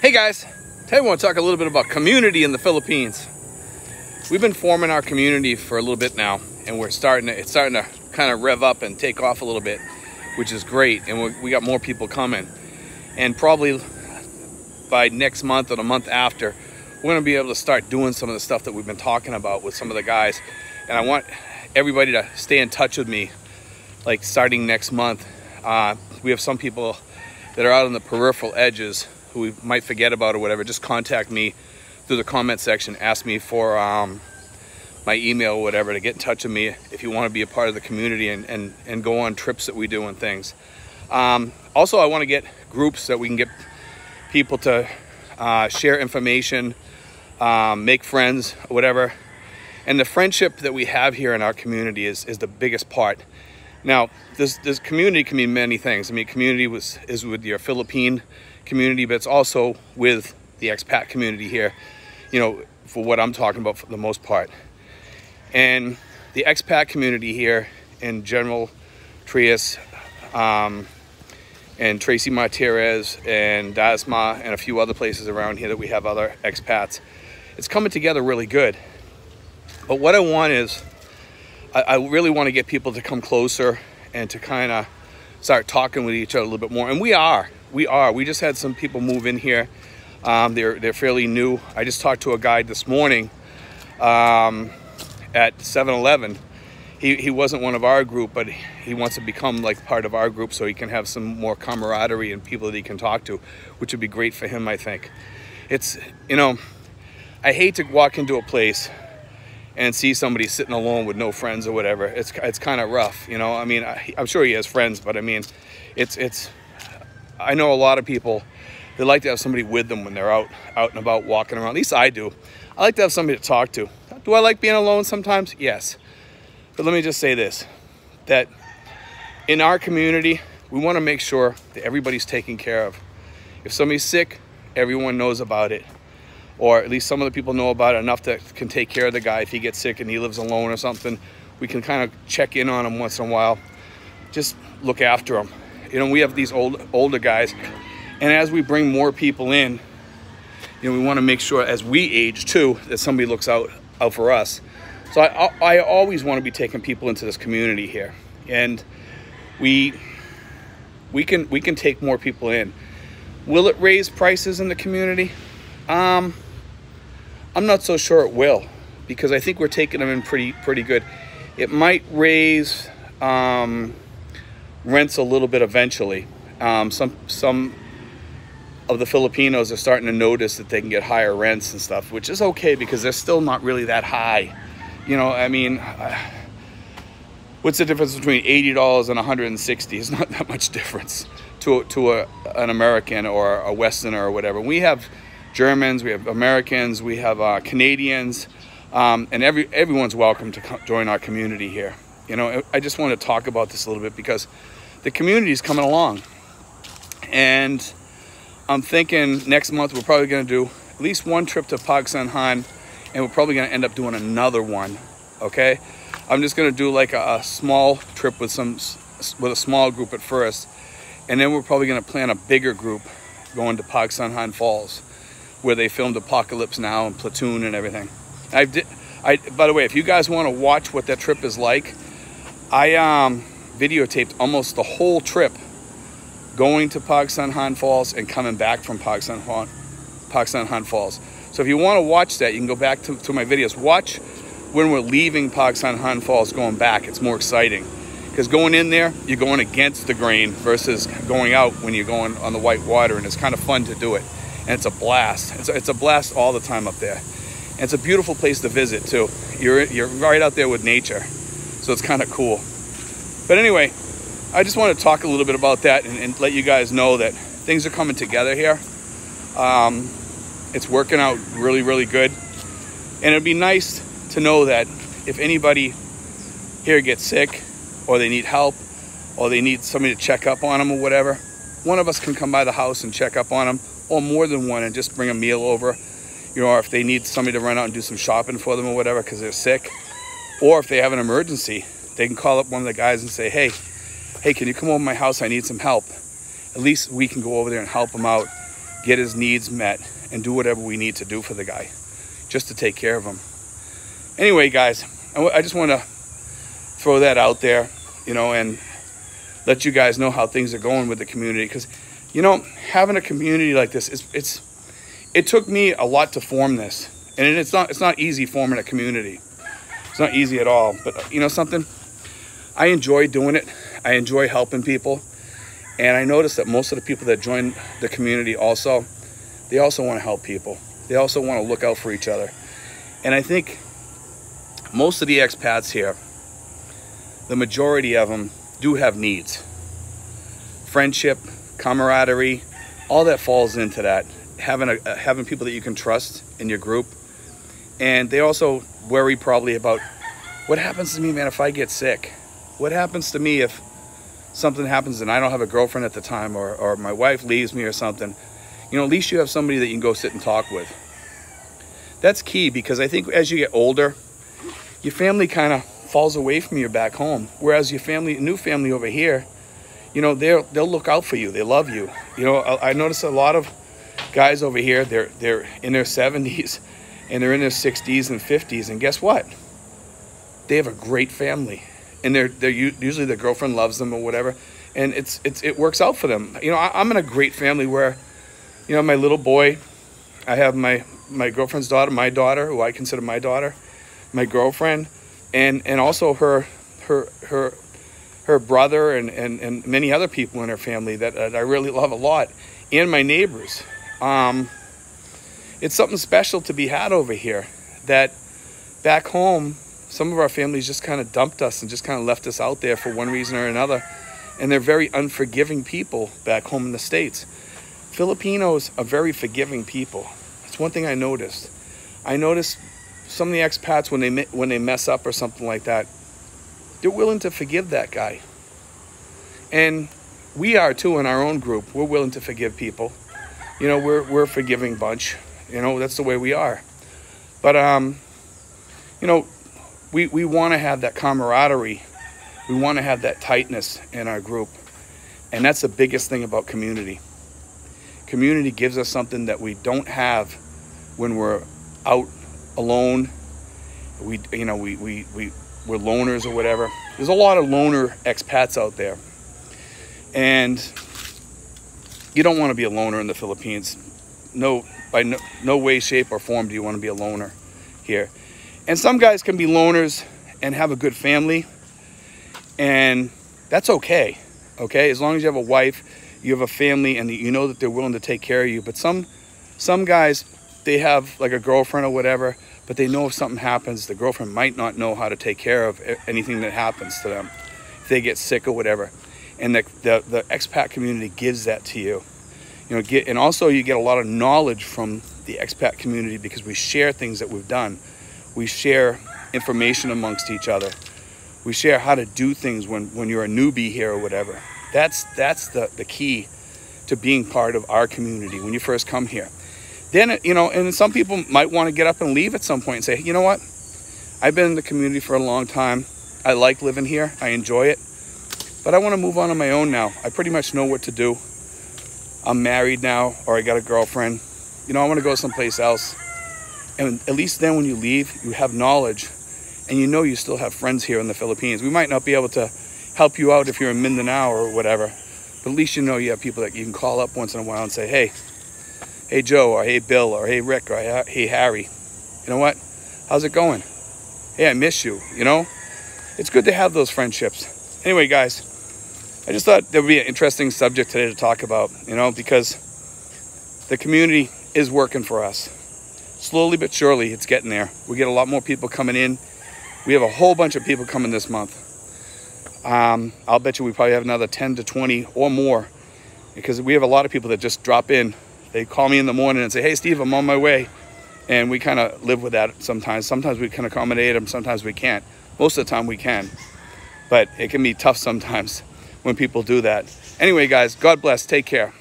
Hey guys, today I want to talk a little bit about community in the Philippines. We've been forming our community for a little bit now, and it's starting to kind of rev up and take off a little bit, which is great. And we got more people coming, and probably by next month or the month after, we're going to be able to start doing some of the stuff that we've been talking about with some of the guys. And I want everybody to stay in touch with me, like starting next month. We have some people that are out on the peripheral edges who we might forget about or whatever. Just contact me through the comment section. Ask me for my email or whatever to get in touch with me if you want to be a part of the community and go on trips that we do and things. Also, I want to get groups that we can get people to share information, make friends, whatever. And the friendship that we have here in our community is the biggest part. Now, this community can mean many things. I mean, community is with your Philippine community, but it's also with the expat community here, you know, for what I'm talking about for the most part. And the expat community here in General Trias and Tracy Martirez and Dasma and a few other places around here that we have other expats, it's coming together really good. But what I want is, I really want to get people to come closer and to kind of start talking with each other a little bit more. And we are. We just had some people move in here. They're fairly new. I just talked to a guy this morning at 7-Eleven. He wasn't one of our group, but he wants to become like part of our group so he can have some more camaraderie and people that he can talk to, which would be great for him, I think. It's, you know, I hate to walk into a place and see somebody sitting alone with no friends or whatever. It's kind of rough, you know. I mean, I'm sure he has friends, but I mean, I know a lot of people, they like to have somebody with them when they're out and about walking around. At least I do. I like to have somebody to talk to. Do I like being alone sometimes? Yes. But let me just say this, that in our community, we want to make sure that everybody's taken care of. If somebody's sick, everyone knows about it. Or at least some of the people know about it enough that can take care of the guy if he gets sick and he lives alone or something. We can kind of check in on him once in a while. Just look after him. You know, we have these older guys, and as we bring more people in, you know, we want to make sure as we age too that somebody looks out for us. So I always want to be taking people into this community here, and we can take more people in. Will it raise prices in the community? I'm not so sure it will, because I think we're taking them in pretty good. It might raise rents a little bit eventually. Some of the Filipinos are starting to notice that they can get higher rents and stuff, which is okay because they're still not really that high. You know, I mean, what's the difference between $80 and $160? It's not that much difference to an American or a Westerner or whatever. We have Germans, we have Americans, we have Canadians, and everyone's welcome to join our community here. You know, I just want to talk about this a little bit because the community is coming along, and I'm thinking next month we're probably going to do at least one trip to Pagsanjan, and we're probably going to end up doing another one. Okay, I'm just going to do like a small trip with a small group at first, and then we're probably going to plan a bigger group going to Pagsanjan Falls, where they filmed Apocalypse Now and Platoon and everything. By the way, if you guys want to watch what that trip is like, I videotaped almost the whole trip going to Pagsanjan Falls and coming back from Pagsanjan Falls. So if you want to watch that, you can go back to my videos. Watch when we're leaving Pagsanjan Falls going back. It's more exciting, because going in there, you're going against the grain versus going out when you're going on the white water, and it's kind of fun to do it. And it's a blast. It's a blast all the time up there. And it's a beautiful place to visit too. You're right out there with nature, so it's kind of cool. But anyway, I just want to talk a little bit about that and let you guys know that things are coming together here. It's working out really, really good. And it'd be nice to know that if anybody here gets sick, or they need help, or they need somebody to check up on them or whatever, one of us can come by the house and check up on them, or more than one, and just bring a meal over. You know, or if they need somebody to run out and do some shopping for them or whatever because they're sick, or if they have an emergency, they can call up one of the guys and say, hey, can you come over to my house? I need some help. At least we can go over there and help them out get his needs met, and do whatever we need to do for the guy, just to take care of him. Anyway, guys, I just want to throw that out there, you know, and let you guys know how things are going with the community. Because, you know, having a community like this, it took me a lot to form this, and it's not easy forming a community. It's not easy at all. But you know something, I enjoy doing it. I enjoy helping people, and I noticed that most of the people that join the community also, they also want to help people. They also want to look out for each other. And I think most of the expats here, the majority of them do have needs. Friendship, camaraderie, all that falls into that. Having people that you can trust in your group. And they also worry probably about, what happens to me, man, if I get sick? What happens to me if something happens and I don't have a girlfriend at the time, or my wife leaves me or something? You know, at least you have somebody that you can go sit and talk with. That's key, because I think as you get older, your family kind of falls away from you back home. Whereas your new family over here, you know, they'll look out for you. They love you. You know, I notice a lot of guys over here, they're in their 70s and they're in their 60s and 50s, and guess what? They have a great family, and they're usually their girlfriend loves them or whatever, and it works out for them. You know, I'm in a great family where, you know, my little boy, I have my girlfriend's daughter, my daughter, who I consider my daughter, my girlfriend, and also her brother and many other people in her family that I really love a lot, and my neighbors. It's something special to be had over here, that back home, some of our families just kind of dumped us and just kind of left us out there for one reason or another. And they're very unforgiving people back home in the States. Filipinos are very forgiving people. That's one thing I noticed. I noticed some of the expats, when they mess up or something like that, they're willing to forgive that guy. And we are too in our own group. We're willing to forgive people. You know, we're a forgiving bunch. You know, that's the way we are. But you know, we want to have that camaraderie. We want to have that tightness in our group. And that's the biggest thing about community. Community gives us something that we don't have when we're out alone. We're loners or whatever. There's a lot of loner expats out there. And you don't want to be a loner in the Philippines. No way, shape, or form do you want to be a loner here. And some guys can be loners and have a good family, and that's okay, as long as you have a wife, you have a family, and you know that they're willing to take care of you. But some guys, they have like a girlfriend or whatever, but they know if something happens, the girlfriend might not know how to take care of anything that happens to them, if they get sick or whatever. And the expat community gives that to you. You know, and also you get a lot of knowledge from the expat community, because we share things that we've done. We share information amongst each other. We share how to do things when you're a newbie here or whatever. That's the key to being part of our community when you first come here. Then, you know, and some people might want to get up and leave at some point and say, you know what? I've been in the community for a long time. I like living here. I enjoy it. But I want to move on my own now. I pretty much know what to do. I'm married now, or I got a girlfriend. You know, I want to go someplace else. And at least then when you leave, you have knowledge, and you know you still have friends here in the Philippines. We might not be able to help you out if you're in Mindanao or whatever, but at least you know you have people that you can call up once in a while and say, hey Joe, or hey Bill, or hey Rick, or hey Harry. You know what? How's it going? Hey, I miss you, you know? It's good to have those friendships. Anyway, guys, I just thought there would be an interesting subject today to talk about, you know, because the community is working for us. Slowly but surely, it's getting there. We get a lot more people coming in. We have a whole bunch of people coming this month. I'll bet you we probably have another 10 to 20 or more, because we have a lot of people that just drop in. They call me in the morning and say, hey, Steve, I'm on my way. And we kind of live with that sometimes. Sometimes we can accommodate them. Sometimes we can't. Most of the time we can. But it can be tough sometimes when people do that. Anyway, guys, God bless. Take care.